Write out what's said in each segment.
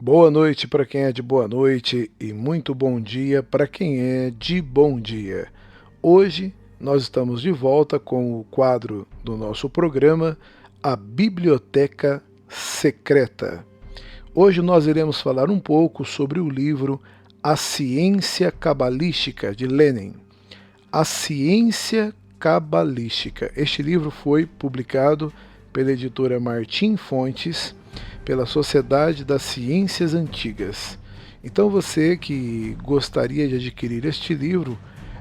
Boa noite para quem é de boa noite e muito bom dia para quem é de bom dia. Hoje nós estamos de volta com o quadro do nosso programa, A Biblioteca Secreta. Hoje nós iremos falar um pouco sobre o livro A Ciência Cabalística, de Lenin. A Ciência Cabalística. Este livro foi publicado pela editora Martim Fontes, pela Sociedade das Ciências Antigas. Então você que gostaria de adquirir este livro,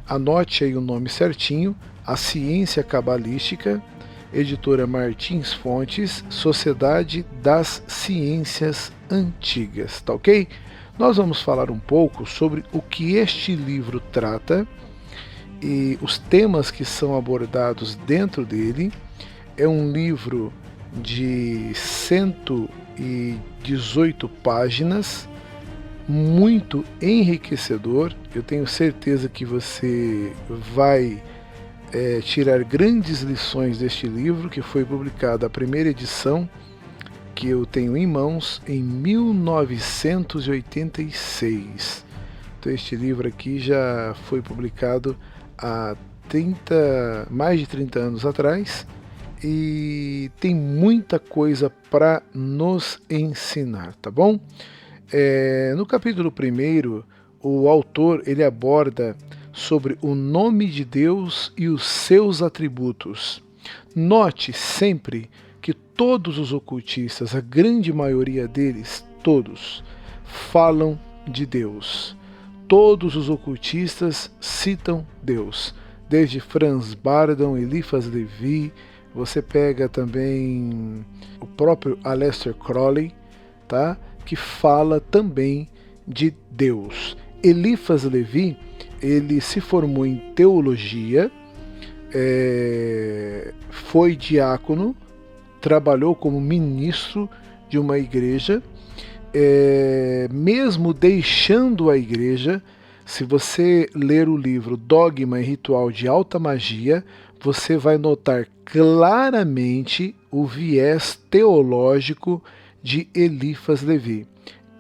anote aí o nome certinho, A Ciência Cabalística, editora Martins Fontes, Sociedade das Ciências Antigas, tá ok? Nós vamos falar um pouco sobre o que este livro trata e os temas que são abordados dentro dele. É um livro de 118 páginas, muito enriquecedor. Eu tenho certeza que você vai tirar grandes lições deste livro, que foi publicado a primeira edição, que eu tenho em mãos, em 1986. Então este livro aqui já foi publicado há mais de 30 anos atrás, e tem muita coisa para nos ensinar, tá bom? No capítulo 1, o autor ele aborda sobre o nome de Deus e os seus atributos. Note sempre que todos os ocultistas, a grande maioria deles, todos, falam de Deus. Todos os ocultistas citam Deus, desde Franz Bardon, Eliphas Levi. Você pega também o próprio Aleister Crowley, tá? Que fala também de Deus. Eliphas Levi, ele se formou em teologia, foi diácono, trabalhou como ministro de uma igreja, mesmo deixando a igreja. Se você ler o livro Dogma e Ritual de Alta Magia, você vai notar claramente o viés teológico de Eliphas Levi. Em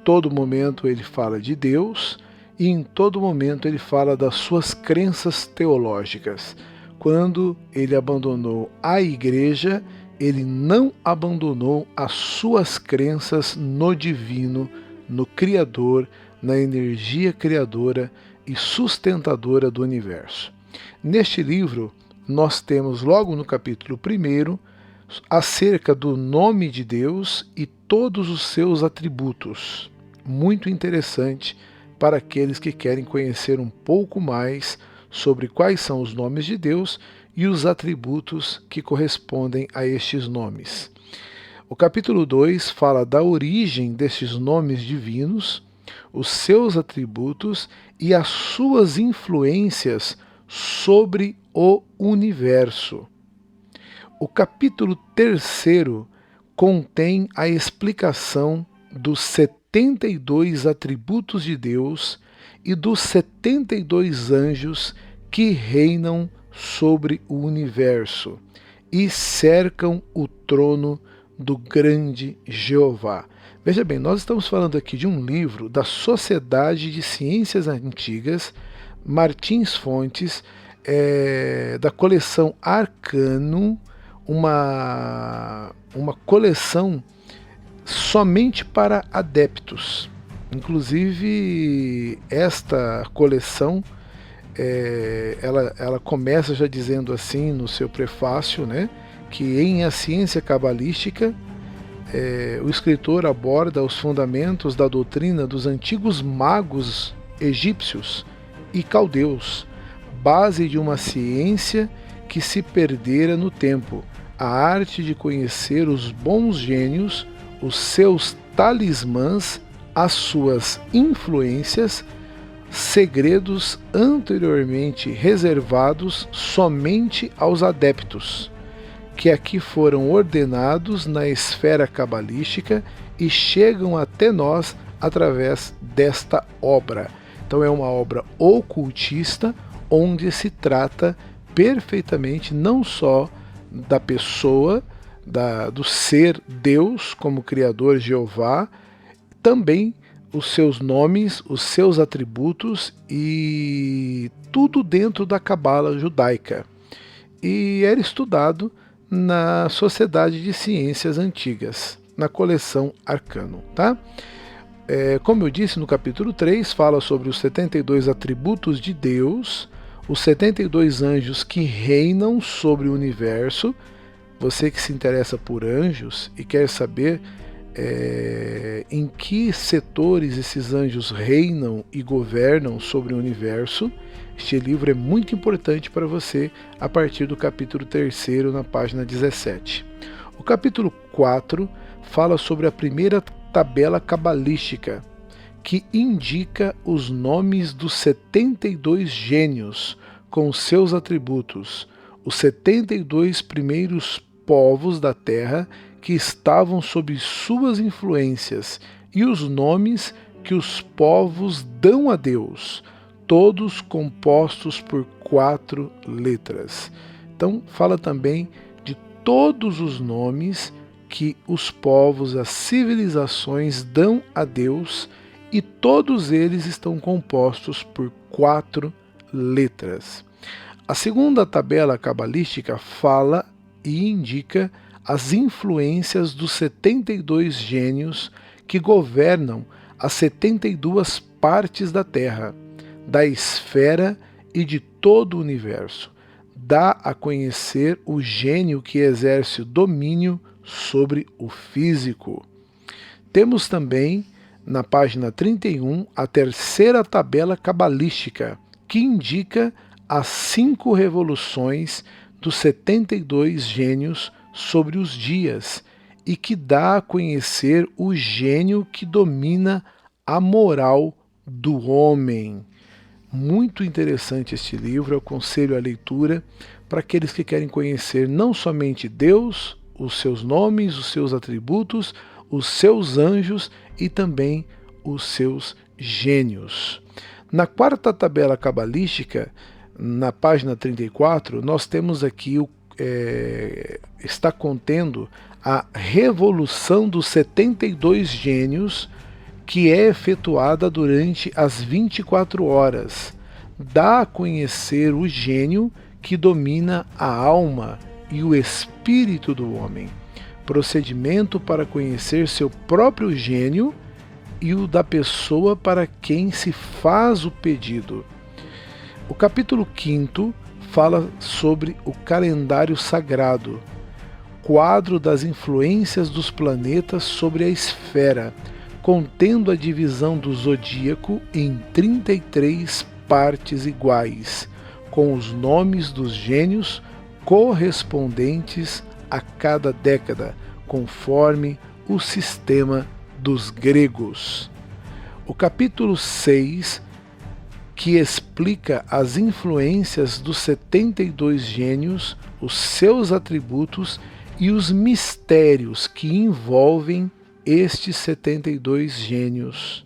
todo momento ele fala de Deus e em todo momento ele fala das suas crenças teológicas. Quando ele abandonou a igreja, ele não abandonou as suas crenças no divino, no Criador, na energia criadora e sustentadora do universo. Neste livro, nós temos logo no capítulo 1 acerca do nome de Deus e todos os seus atributos. Muito interessante para aqueles que querem conhecer um pouco mais sobre quais são os nomes de Deus e os atributos que correspondem a estes nomes. O capítulo 2 fala da origem destes nomes divinos, os seus atributos e as suas influências sobre o universo. O capítulo 3 contém a explicação dos 72 atributos de Deus e dos 72 anjos que reinam sobre o universo e cercam o trono do grande Jeová. Veja bem, nós estamos falando aqui de um livro da Sociedade de Ciências Antigas, Martins Fontes, da coleção Arcano, uma coleção somente para adeptos. Inclusive, esta coleção, ela começa já dizendo assim no seu prefácio, né, que em A Ciência Cabalística, o escritor aborda os fundamentos da doutrina dos antigos magos egípcios e caldeus, base de uma ciência que se perdera no tempo, a arte de conhecer os bons gênios, os seus talismãs, as suas influências, segredos anteriormente reservados somente aos adeptos, que aqui foram ordenados na esfera cabalística e chegam até nós através desta obra. Então é uma obra ocultista, onde se trata perfeitamente não só da pessoa, do ser Deus como Criador Jeová, também os seus nomes, os seus atributos e tudo dentro da cabala judaica. E era estudado na Sociedade de Ciências Antigas, na coleção Arcanum, tá? Como eu disse, no capítulo 3 fala sobre os 72 atributos de Deus, os 72 anjos que reinam sobre o universo. Você que se interessa por anjos e quer saber em que setores esses anjos reinam e governam sobre o universo, este livro é muito importante para você a partir do capítulo 3, na página 17. O capítulo 4 fala sobre a primeira tabela cabalística, que indica os nomes dos 72 gênios com seus atributos, os 72 primeiros povos da Terra que estavam sob suas influências e os nomes que os povos dão a Deus, todos compostos por 4 letras. Então fala também de todos os nomes que os povos, as civilizações dão a Deus, e todos eles estão compostos por 4 letras. A segunda tabela cabalística fala e indica as influências dos 72 gênios que governam as 72 partes da Terra, da esfera e de todo o universo. Dá a conhecer o gênio que exerce o domínio sobre o físico. Temos também, na página 31, a terceira tabela cabalística, que indica as 5 revoluções dos 72 gênios sobre os dias e que dá a conhecer o gênio que domina a moral do homem. Muito interessante este livro, eu aconselho a leitura para aqueles que querem conhecer não somente Deus, os seus nomes, os seus atributos, os seus anjos e também os seus gênios. Na quarta tabela cabalística, na página 34, nós temos aqui está contendo a revolução dos 72 gênios, que é efetuada durante as 24 horas. Dá a conhecer o gênio que domina a alma e o espírito do homem. Procedimento para conhecer seu próprio gênio e o da pessoa para quem se faz o pedido. O capítulo 5 fala sobre o calendário sagrado, quadro das influências dos planetas sobre a esfera, contendo a divisão do zodíaco em 33 partes iguais, com os nomes dos gênios correspondentes a cada década, conforme o sistema dos gregos. O capítulo 6, que explica as influências dos 72 gênios, os seus atributos e os mistérios que envolvem estes 72 gênios.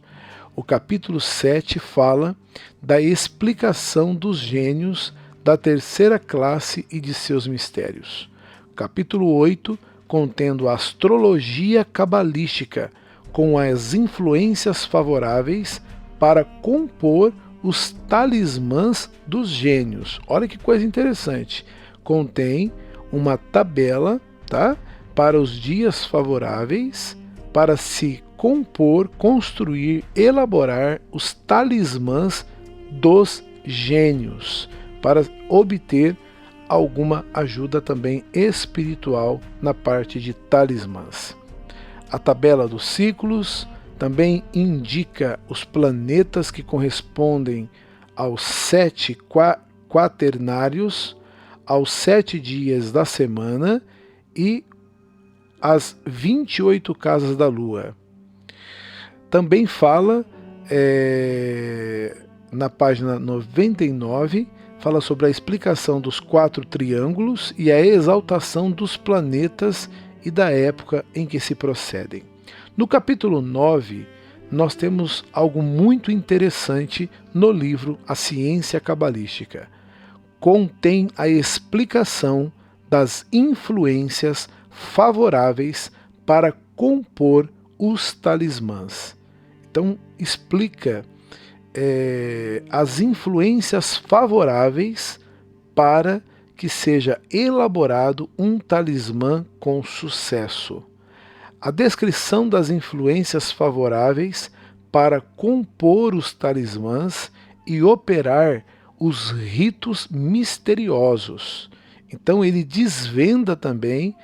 O capítulo 7 fala da explicação dos gênios da terceira classe e de seus mistérios. O capítulo 8, contendo a astrologia cabalística, com as influências favoráveis para compor os talismãs dos gênios. Olha que coisa interessante. Contém uma tabela, tá, para os dias favoráveis, para se compor, construir, elaborar os talismãs dos gênios, para obter alguma ajuda também espiritual na parte de talismãs. A tabela dos ciclos também indica os planetas que correspondem aos 7 quaternários, aos 7 dias da semana e as 28 casas da Lua. Também fala, na página 99, fala sobre a explicação dos 4 triângulos e a exaltação dos planetas e da época em que se procedem. No capítulo 9, nós temos algo muito interessante no livro A Ciência Cabalística. Contém a explicação das influências favoráveis para compor os talismãs. Então explica as influências favoráveis para que seja elaborado um talismã com sucesso. A descrição das influências favoráveis para compor os talismãs e operar os ritos misteriosos. Então ele desvenda também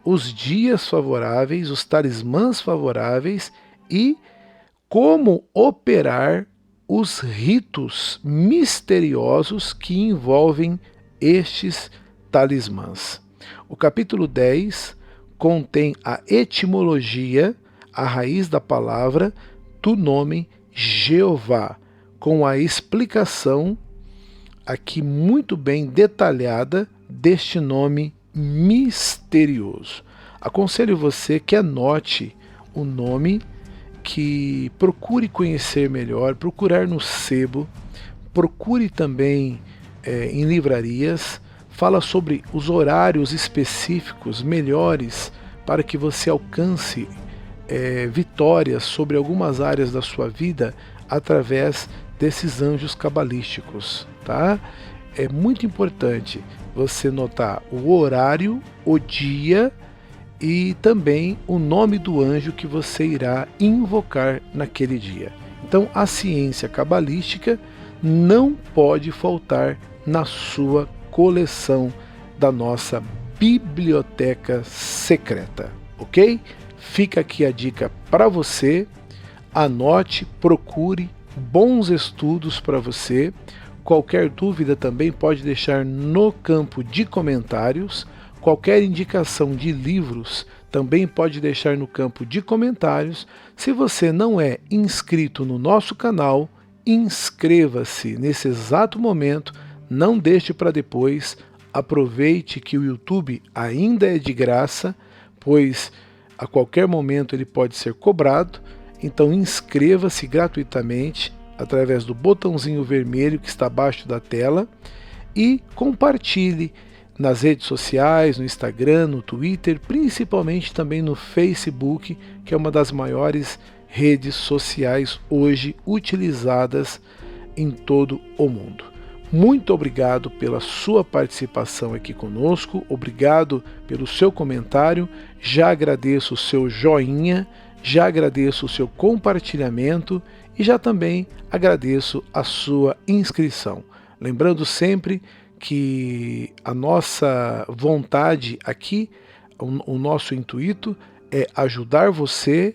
os dias favoráveis, os talismãs favoráveis e como operar os ritos misteriosos que envolvem estes talismãs. O capítulo 10 contém a etimologia, a raiz da palavra, do nome Jeová, com a explicação aqui muito bem detalhada deste nome misterioso. Aconselho você que anote o nome, que procure conhecer melhor, procurar no sebo, procure também em livrarias, fala sobre os horários específicos melhores para que você alcance vitórias sobre algumas áreas da sua vida através desses anjos cabalísticos, tá? É muito importante você notar o horário, o dia e também o nome do anjo que você irá invocar naquele dia. Então a ciência cabalística não pode faltar na sua coleção da nossa biblioteca secreta, ok? Fica aqui a dica para você, anote, procure bons estudos para você. Qualquer dúvida também pode deixar no campo de comentários. Qualquer indicação de livros também pode deixar no campo de comentários. Se você não é inscrito no nosso canal, inscreva-se nesse exato momento, não deixe para depois, aproveite que o YouTube ainda é de graça, pois a qualquer momento ele pode ser cobrado, então inscreva-se gratuitamente através do botãozinho vermelho que está abaixo da tela e compartilhe nas redes sociais, no Instagram, no Twitter, principalmente também no Facebook, que é uma das maiores redes sociais hoje utilizadas em todo o mundo. Muito obrigado pela sua participação aqui conosco, obrigado pelo seu comentário, já agradeço o seu joinha, já agradeço o seu compartilhamento e já também agradeço a sua inscrição. Lembrando sempre que a nossa vontade aqui, o nosso intuito é ajudar você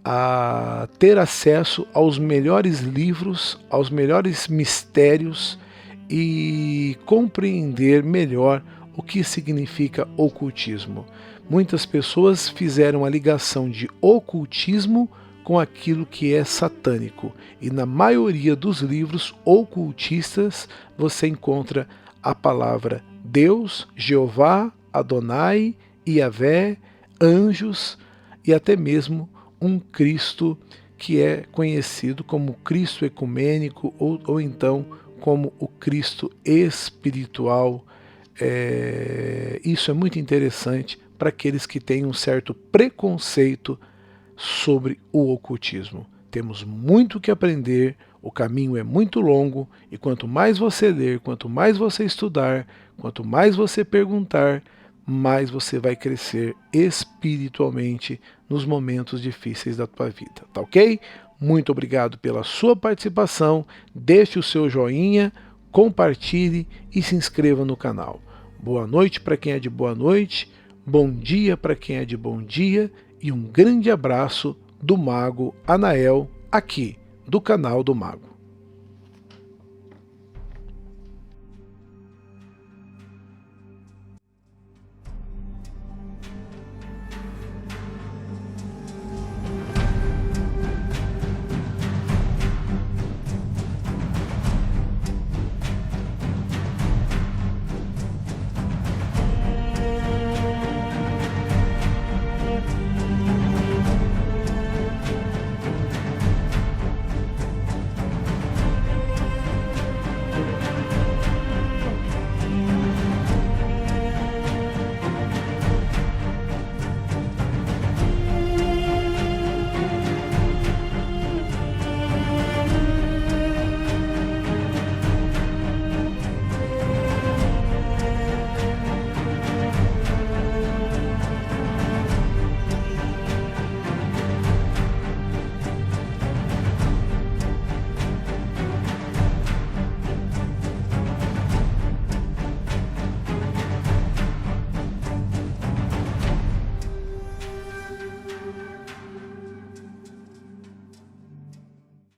a ter acesso aos melhores livros, aos melhores mistérios e compreender melhor o que significa ocultismo. Muitas pessoas fizeram a ligação de ocultismo com aquilo que é satânico, e na maioria dos livros ocultistas você encontra a palavra Deus, Jeová, Adonai, Iavé, anjos e até mesmo um Cristo que é conhecido como Cristo ecumênico ou então como o Cristo espiritual. Isso é muito interessante para aqueles que têm um certo preconceito sobre o ocultismo. Temos muito que aprender, o caminho é muito longo e quanto mais você ler, quanto mais você estudar, quanto mais você perguntar, mais você vai crescer espiritualmente nos momentos difíceis da tua vida, tá ok? Muito obrigado pela sua participação, deixe o seu joinha, compartilhe e se inscreva no canal. Boa noite para quem é de boa noite, bom dia para quem é de bom dia e um grande abraço do Mago Anael aqui do canal do Mago.